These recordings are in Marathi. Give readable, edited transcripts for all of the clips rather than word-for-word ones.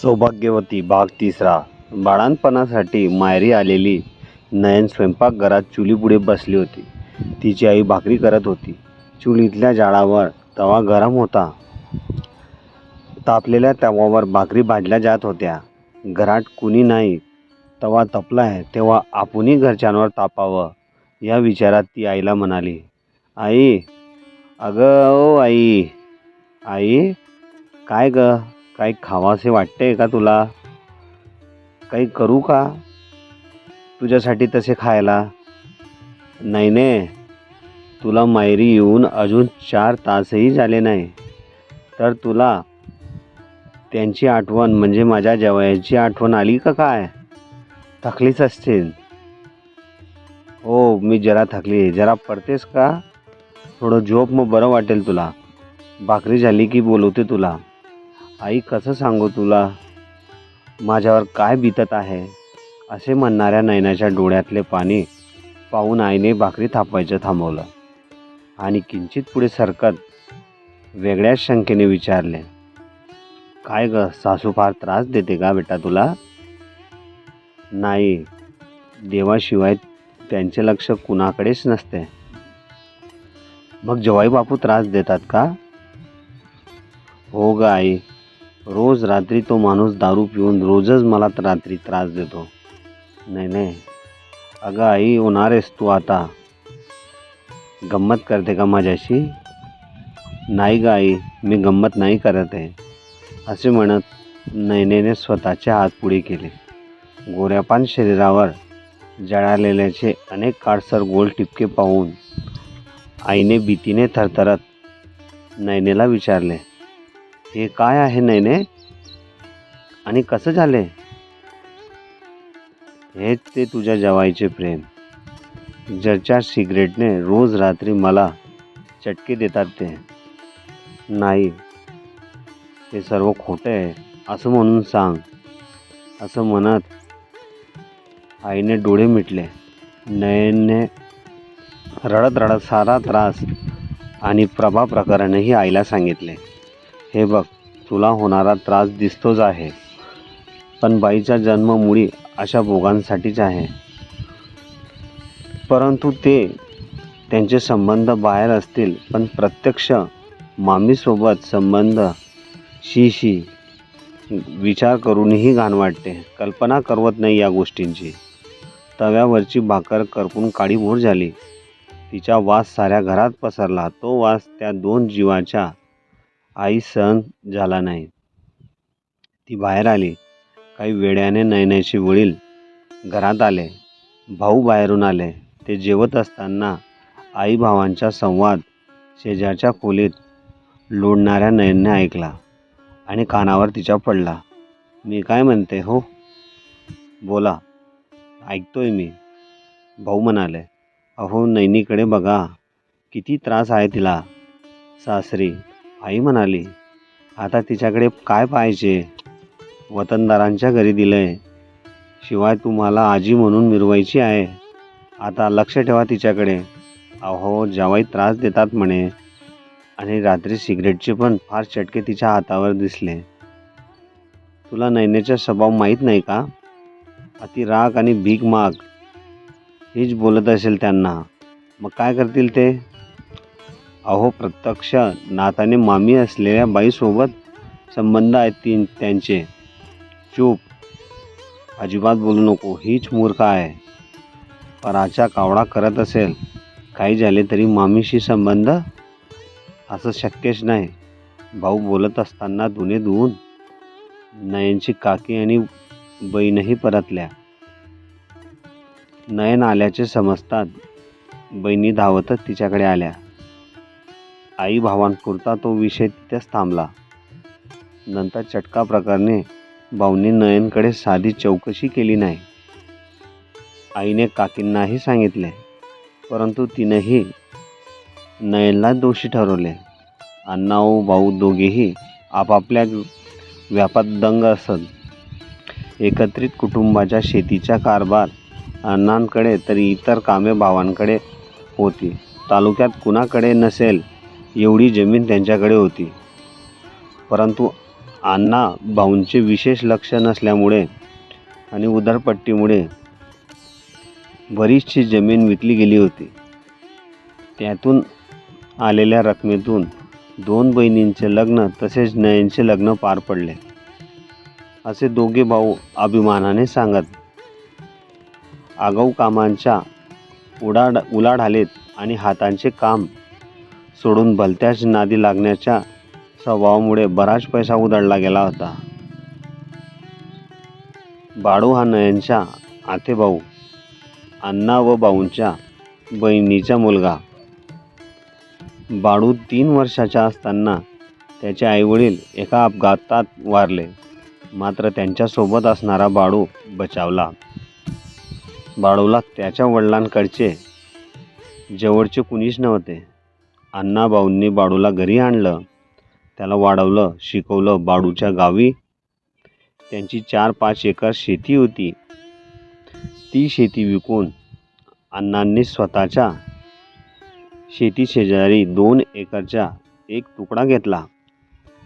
सौभाग्यवती भाग तिसरा. बाळंतपणासाठी माहेरी आलेली नयन स्वयंपाकघरात चुलीपुढे बसली होती. तिची आई भाकरी करत होती. चुलीतल्या जाळावर तवा गरम होता. तापलेल्या तव्यावर भाकरी भाजल्या जात होत्या. घरात कुणी नाही. तवा तपलाय तेव्हा आपणही घरच्यांवर तापावं या विचारात ती आईला म्हणाली, आई, अगं ओ आई, आई, काय ग, काही खावासे वाटते का तुला? काही करू का तुझ्यासाठी तसे खायला? नाही ने, तुला माहेरी येऊन अजून 4 तासही झाले नाही, तर तुला त्यांची आठवण म्हणजे माझ्या जवयाची आठवण आली का काय? थकलीच असतील. हो, मी जरा थकली. जरा पडतेस का? थोडं झोप, मग बरं वाटेल तुला. भाकरी झाली की बोलवते तुला. आई, कसं सांगू तुला माझ्यावर काय बीतत आहे? असे म्हणणाऱ्या नयनाच्या डोळ्यातले पाणी पाहून आईने भाकरी थापवायचं थांबवलं आणि किंचित पुढे सरकत वेगळ्याच शंकेने विचारले, काय ग, सासू फार त्रास देते का बेटा तुला? नाही, देवाशिवाय त्यांचे लक्ष कुणाकडेच नसते. मग जवाई बापू त्रास देतात का? हो ग आई, रोज रात्री तो माणूस दारू पिऊन रोजच मला रात्री त्रास देतो. नाही नाही, अगं आई, होणार आहेस तू आता. गंमत करते का माझ्याशी? नाही ग आई, मी गंमत नाही करत आहे. असे म्हणत नयनेने स्वतःचे हात पुढे केले. गोऱ्यापान शरीरावर जळालेल्याचे अनेक काळसर गोल टिपके पाहून आईने भीतीने थरथरत नयनेला विचारले, हे काय आहे नयने? आणि कसं झाले? हेच ते तुझ्या जवाईचे प्रेम. ज्याच्या सिगरेटने रोज रात्री मला चटके देतात ते. नाही, ते सर्व खोटं आहे असं म्हणून सांग. असं म्हणत आईने डोळे मिटले. नयनने रडत रडत सारा त्रास आणि प्रभा प्रकरणही आईला सांगितले. हे बघ, तुला होणारा त्रास दिसतोच आहे, पण बाईचा जन्म मुळी अशा भोगांसाठीच आहे. परंतु त्यांचे संबंध बाहेर असतील, पण प्रत्यक्ष मामीसोबत संबंध शी विचार करूनही घाण वाटते. कल्पना करवत नाही या गोष्टींची. तव्यावरची भाकर करपून काळीभोर झाली. तिचा वास साऱ्या घरात पसरला. तो वास त्या 2 जीवाच्या आई सहन झाला नाही. ती बाहेर आली. काही वेळाने नयनाचे वडील घरात आले. भाऊ बाहेरून आले. ते जेवत असताना आई भावांचा संवाद शेजारच्या खोलीत लोळणाऱ्या नयनने ऐकला आणि कानावर तिच्या पडला. मी काय म्हणते हो? बोला, ऐकतोय मी, भाऊ म्हणाले. अहो, नयनीकडे बघा, किती त्रास आहे तिला. सासरी, आई म्हणाली. आता तिच्याकडे काय पाहायचे? वतनदारांच्या घरी दिलंय. शिवाय तुम्हाला आजी म्हणून मिरवायची आहे. आता लक्ष ठेवा तिच्याकडे. अहो, जावई त्रास देतात म्हणे, आणि रात्री सिगरेटचे पण फार चटके तिच्या हातावर दिसले. तुला नयनेचा स्वभाव माहीत नाही का? अति राग आणि भीक माग हीच बोलत असेल त्यांना. मग काय करतील ते? अहो, प्रत्यक्ष नाताने मामी असलेल्या बाईसोबत संबंध आहेत त्यांचे. चूप, अजिबात बोलू नको. हीच मूर्ख आहे. पराचा कावडा करत असेल. काही झाले तरी मामीशी संबंध? असं शक्यच नाही. भाऊ बोलत असताना धुणे धुवून नयनची काकी आणि बहीणही परतल्या. नयन आल्याचे समजतात बहिणी धावतच तिच्याकडे आल्या. आई भावांपुरता तो विषय तिथेच थांबला. नंतर चटका प्रकरणी भाऊंनी नयनकडे साधी चौकशी केली नाही. आईने काकींनाही सांगितले, परंतु तिनेही नयनला दोषी ठरवले. अण्णा व भाऊ दोघेही आपापल्या व्यापात दंग असत. एकत्रित कुटुंबाच्या शेतीचा कारभार अण्णांकडे तर इतर कामे भावांकडे होती. तालुक्यात कुणाकडे नसेल एवढी जमीन त्यांच्याकडे होती. परंतु अण्णा भाऊंचे विशेष लक्ष नसल्यामुळे आणि उधळपट्टीमुळे बरीचशी जमीन विकली गेली होती. त्यातून आलेल्या रकमेतून 2 बहिणींचे लग्न तसेच नयनचे लग्न पार पडले, असे दोघे भाऊ अभिमानाने सांगत. आगाऊ कामांच्या उलाढालीत आणि हातांचे काम सोडून भलत्याच नादी लागण्याच्या स्वभावामुळे बराच पैसा उधळला गेला होता. बाळू हा नयनचा आतेभाऊ, अण्णा व भाऊंच्या बहिणीचा मुलगा. बाळू 3 वर्षाचा असताना त्याचे आईवडील एका अपघातात वारले. मात्र त्यांच्यासोबत असणारा बाळू बचावला. बाळूला त्याच्या वडिलांकडचे जवळचे कुणीच नव्हते. अण्णा भाऊंनी बाळूला घरी आणलं, त्याला वाढवलं, शिकवलं. बाळूच्या गावी त्यांची 4-5 एकर शेती होती. ती शेती विकून अण्णांनी स्वतःच्या शेती शेजारी 2 एकरचा एक तुकडा घेतला.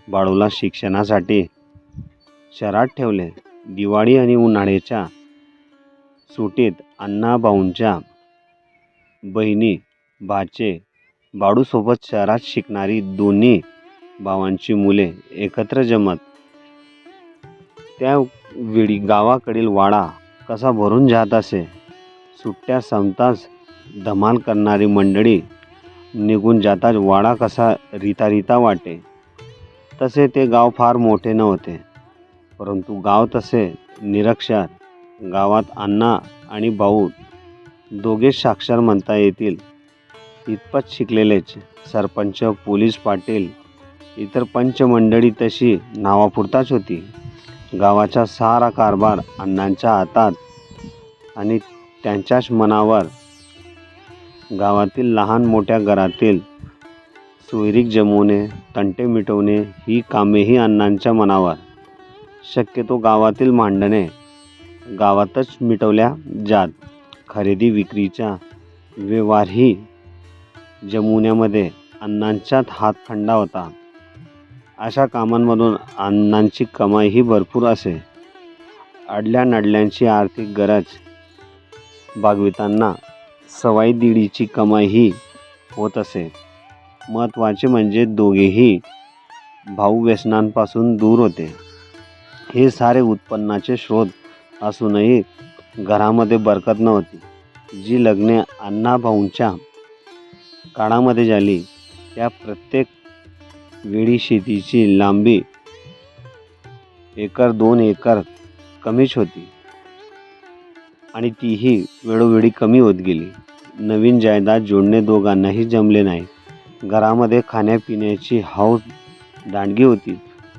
बाळूला शिक्षणासाठी शहरात ठेवले. दिवाळी आणि उन्हाळ्याच्या सुटीत अण्णा भाऊंच्या बहिणी भाचे बाळूसोबत शहरात शिकणारी दोन्ही भावांची मुले एकत्र जमत. त्यावेळी गावाकडील वाडा कसा भरून जात असे. सुट्ट्या संपताच धमाल करणारी मंडळी निघून जाताच वाडा कसा रितारिता वाटे. तसे ते गाव फार मोठे नव्हते, परंतु गाव तसे निरक्षर. गावात अण्णा आणि भाऊ दोघेच साक्षर म्हणता येतील इतपत शिकलेलेच. सरपंच, पोलीस पाटील, इतर पंचमंडळी तशी नावापुरताच होती. गावाचा सारा कारभार अण्णांच्या हातात आणि त्यांच्याच मनावर. गावातील लहान मोठ्या घरातील सोयरीक जमवणे, तंटे मिटवणे ही कामेही अण्णांच्या मनावर. शक्यतो गावातील भांडणे गावातच मिटवल्या जात. खरेदी विक्रीचा व्यवहारही जमवण्यामध्ये अण्णांचाच हात खंडा होता. अशा कामांमधून अण्णांची कमाईही भरपूर असे. अडल्या नडल्यांची आर्थिक गरज भागवितांना सवाई दीडीची कमाईही होत असे. महत्त्वाचे म्हणजे दोघेही भाऊ व्यसनांपासून दूर होते. हे सारे उत्पन्नाचे स्रोत असूनही घरामध्ये बरकत नव्हती. जी लग्ने अण्णा भाऊंच्या काळामध्ये झाली त्या प्रत्येक वेळी शेतीची लांबी 1-2 एकर कमीच होती आणि तीही वेळोवेळी कमी होत गेली. नवीन जायदाद जोडणे दोघांनाही जमले नाही. घरामध्ये खाण्यापिण्याची हौस दांडगी होती.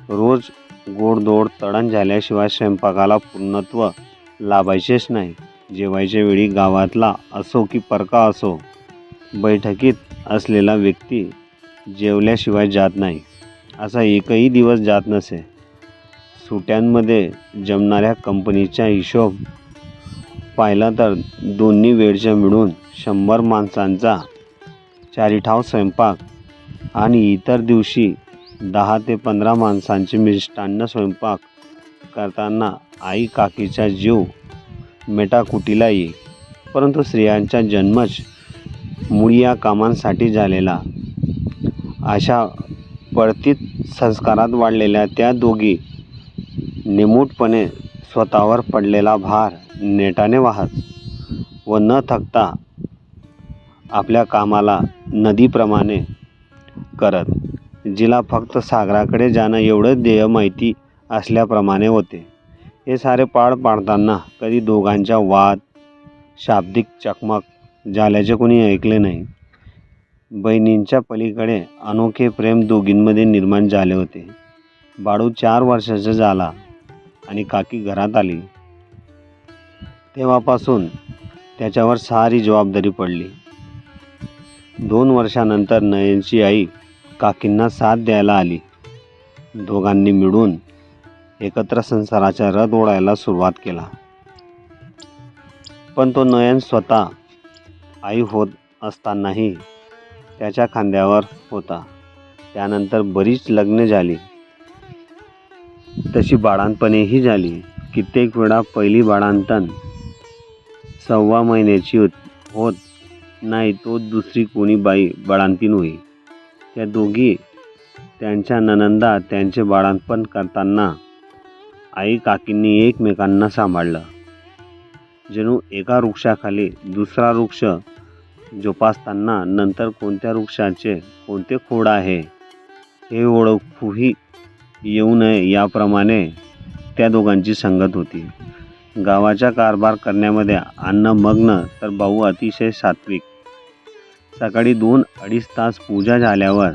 रोज गोडधोड तडण झाल्याशिवाय स्वयंपाकाला पूर्णत्व लाभायचेच नाही. जेवायच्या वेळी गावातला असो की परका असो, बैठकीत असलेला व्यक्ती जेवल्याशिवाय जात नाही, असा एकही दिवस जात नसे. सुट्यांमध्ये जमणाऱ्या कंपनीचा हिशोब पाहिला तर दोन्ही वेळच्या मिळून 100 माणसांचा 4 ठाव स्वयंपाक आणि इतर दिवशी 10 ते 15 माणसांचे मिष्टान्न स्वयंपाक करताना आई काकीचा जीव मेटाकुटीला येई. परंतु स्त्रियांचा जन्मच मुळी या कामांसाठी झालेला. अशा पडतीत संस्कारात वाढलेल्या त्या दोघी निमूटपणे स्वतःवर पडलेला भार नेटाने वाहत व न थकता आपल्या कामाला नदीप्रमाणे करत. जिला फक्त सागराकडे जाणं एवढंच ध्येय माहिती असल्याप्रमाणे होते. हे सारे पार पाडताना कधी दोघांचा वाद, शाब्दिक चकमक झाल्याचे कोणी ऐकले नाही. बहिणींच्या पलीकडे अनोखे प्रेम दोघींमध्ये निर्माण झाले होते. बाळू 4 वर्षाचा झाला आणि काकी घरात आली तेव्हापासून त्याच्यावर सारी जबाबदारी पडली. 2 वर्षानंतर नयनची आई काकींना साथ द्यायला आली. दोघांनी मिळून एकत्र संसाराचा रथ ओढायला सुरुवात केला. पण तो नयन स्वतः आई होत असतानाही त्याच्या खांद्यावर होता. त्यानंतर बरीच लग्ने झाली. तशी बाळंतपणीही झाली. कित्येक वेळा पहिली बाळंतण 6 महिन्याची होत नाही तो दुसरी कोणी बाई बाळंतीण होई. त्या दोघी त्यांच्या नणंदा त्यांचे बाळंतपण करताना आई काकींनी एकमेकांना सांभाळलं. जणू एका वृक्षाखाली दुसरा वृक्ष जोपासताना नंतर कोणत्या वृक्षाचे कोणते खोड आहे हे ओळखूही येऊ नये याप्रमाणे त्या दोघांची संगत होती. गावाचा कारभार करण्यामध्ये अण्णा मग्न तर भाऊ अतिशय सात्विक. सकाळी 2-2.5 तास पूजा झाल्यावर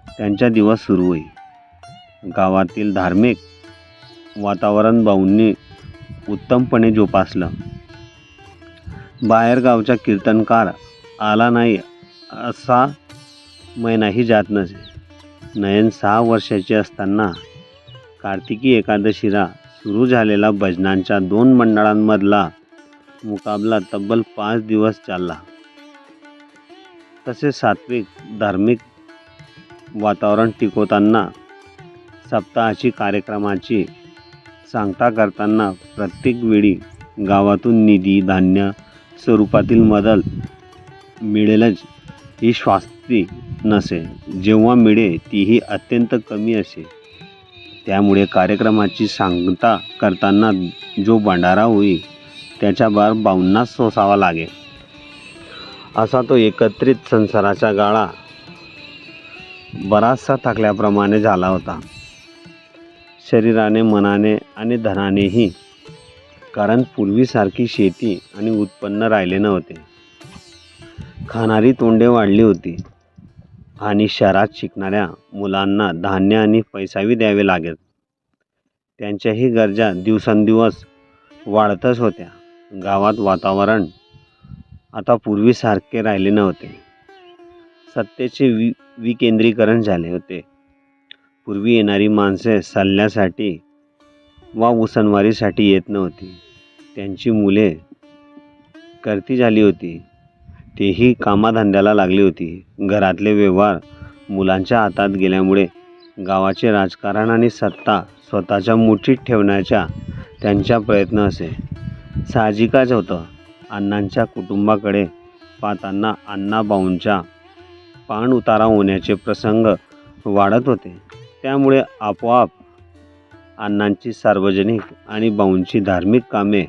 त्यांचा दिवस सुरू होई. गावातील धार्मिक वातावरण भाऊंनी उत्तमपणे जोपासलं. बाहेरगावचा कीर्तनकार आला नाही असा महिनाही जात नसे. नयन 6 वर्षाची असताना कार्तिकी एकादशीला सुरू झालेला भजनांच्या 2 मंडळांमधला मुकाबला तब्बल 5 दिवस चालला. तसे सात्विक धार्मिक वातावरण टिकवताना सप्ताहाची कार्यक्रमाची सांगता करताना प्रत्येक वेळी गावातून निधी धान्य स्वरूपातील मदत मिळेलच ही शास्त्री नसे. जेव्हा मिळे तीही अत्यंत कमी असे. त्यामुळे कार्यक्रमाची सांगता करताना जो भंडारा होई त्याचा भार भाऊंनाच सोसावा लागे. असा तो एकत्रित संसाराचा गाळा बराचसा थकल्याप्रमाणे झाला होता. शरीराने मनाने आणि धनानेही. कारण पूर्वीसारखी शेती आणि उत्पन्न राहिले नव्हते. खाणारी तोंडे वाढली होती आणि शहरात शिकणाऱ्या मुलांना धान्य आणि पैसाही द्यावे लागत. त्यांच्याही गरजा दिवसेंदिवस वाढतच होत्या. गावात वातावरण आता पूर्वीसारखे राहिले नव्हते. सत्तेचे विकेंद्रीकरण झाले होते. पूर्वी येणारी माणसे सल्ल्यासाठी वा उसनवारीसाठी येत नव्हती. त्यांची मुले करती झाली होती. तेही कामाधंद्याला लागली होती. घरातले व्यवहार मुलांच्या हातात गेल्यामुळे गावाचे राजकारण आणि सत्ता स्वतःच्या मुठीत ठेवण्याचा त्यांचा प्रयत्न असे. साहजिकच होतं. अण्णांच्या कुटुंबाकडे पाहताना अण्णाभाऊंचा पाण उतारा होण्याचे प्रसंग वाढत होते. त्यामुळे आपोआप अण्णांची सार्वजनिक आणि भाऊंची धार्मिक कामे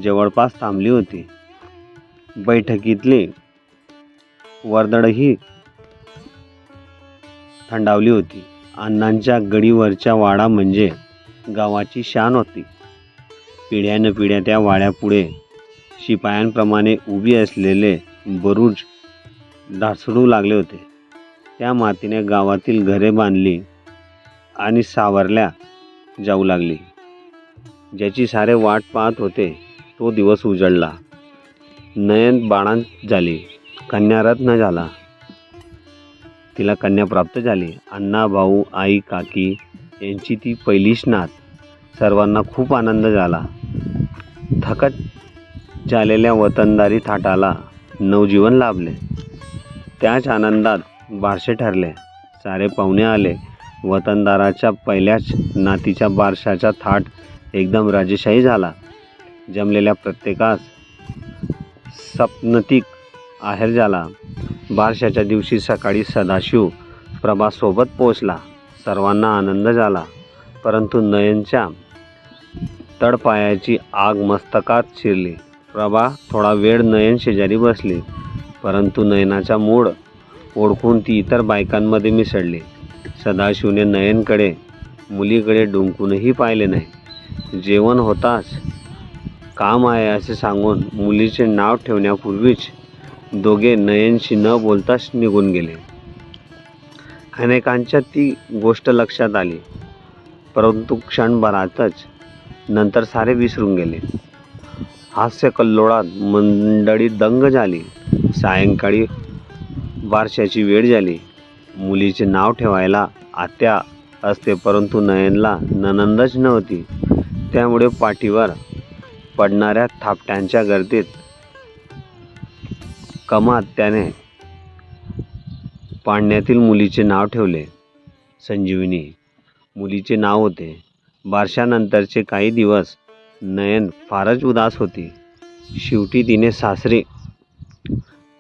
जवळपास थांबली होती. बैठकीतली वर्दळही थंडावली होती. अण्णांच्या गडीवरचा वाडा म्हणजे गावाची शान होती. पिढ्यानपिढ्या त्या वाड्यापुढे शिपायांप्रमाणे उभी असलेले बुरुज ढासळू लागले होते. त्या मातीने गावातील घरे बांधली आणि सावरल्या जाऊ लागली. ज्याची सारे वाट पाहत होते तो दिवस उजळला. नयन बाळंत झाली. कन्यारत्न झाला. तिला कन्या प्राप्त झाली. अण्णा भाऊ आई काकी यांची ती पहिलीच नात. सर्वांना खूप आनंद झाला. थकत झालेल्या वतनदारी थाटाला नवजीवन लाभले. त्याच आनंदात बारसे ठरले. सारे पाहुणे आले. वतनदाराच्या पहिल्याच नातीच्या बारशाचा थाट एकदम राजेशाही झाला. जमलेल्या प्रत्येकास सपत्नीक आहेर झाला. बारशाच्या दिवशी सकाळी सदाशिव प्रभासोबत पोहोचला. सर्वांना आनंद झाला. परंतु नयनच्या तळपायाची आग मस्तकात शिरली. प्रभा थोडा वेळ नयन शेजारी बसली. परंतु नयनाचा मूड ओळखून ती इतर बायकांमध्ये मिसळली. सदाशिवने नयनकडे मुलीकडे डुंकूनही पाहिले नाही. जेवण होताच काम आहे असे सांगून मुलीचे नाव ठेवण्यापूर्वीच दोघे नयनशी न बोलताच निघून गेले. अनेकांच्या ती गोष्ट लक्षात आली. परंतु क्षणभरातच नंतर सारे विसरून गेले. हास्य कल्लोळात मंडळी दंग झाली. सायंकाळी बारशाची वेळ झाली. मुलीचे नाव ठेवायला आत्या असते परंतु नयनला नणंदच नव्हती. त्यामुळे पाठीवर पडणाऱ्या थापट्यांच्या गर्दीत कमात्याने पाण्यातील मुलीचे नाव ठेवले संजीवनी. मुलीचे नाव होते. बारशानंतरचे काही दिवस नयन फारच उदास होती. शेवटी तिने सासरी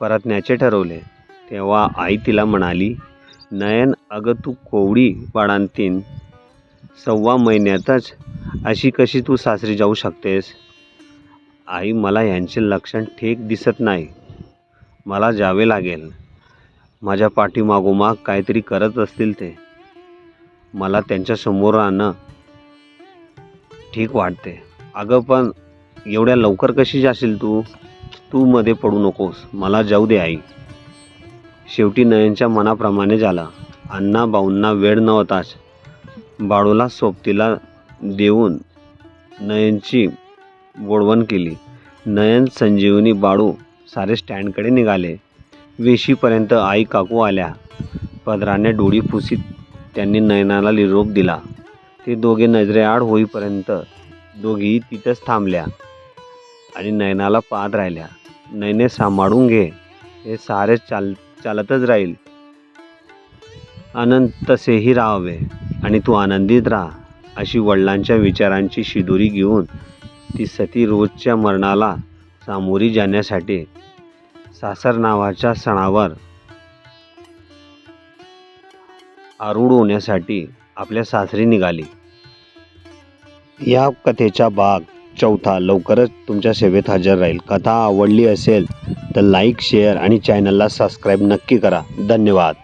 परतण्याचे ठरवले. तेव्हा आई तिला म्हणाली, नयन, अगं तू कोवळी बाळंतीण, 6 महिन्यातच अशी कशी तू सासरी जाऊ शकतेस? आई, मला यांचे लक्षण ठीक दिसत नाही. मला जावे लागेल. माझ्या पाठीमागोमाग काहीतरी करत असतील ते. मला त्यांच्या समोर आणणं ठीक वाटते. अगं पण एवढ्या लवकर कशी जाशील तू? तू मध्ये पडू नकोस. मला जाऊ दे आई. शेवटी नयनच्या मनाप्रमाणे झालं. अण्णा भाऊंना वेळ नव्हताच. बाळूला सोबतीला देऊन नयनची बोडवण केली. नयन, संजीवनी, बाळू सारे स्टँडकडे निघाले. वेशीपर्यंत आई काकू आल्या. पदराने डोळी पुसीत त्यांनी नयनाला निरोप दिला. ते दोघे नजरेआड होईपर्यंत दोघीही तिथंच थांबल्या आणि नयनाला पाहत राहिल्या. नयने, सांभाळून घे. हे सारे चालतच राहील. आनंद तसेही राहावे आणि तू आनंदित राहा, अशी वडिलांच्या विचारांची शिदोरी घेऊन ती सती रोजच्या मरणाला सामोरी जाण्यासाठी सासर नावाच्या सणावर आरूढ होण्यासाठी आपल्या सासरी निघाली. या कथेचा भाग 4 लवकरच तुमच्या सेवेत हजर राहील. कथा आवडली असेल तर लाईक, शेअर आणि चॅनलला सबस्क्राईब नक्की करा. धन्यवाद.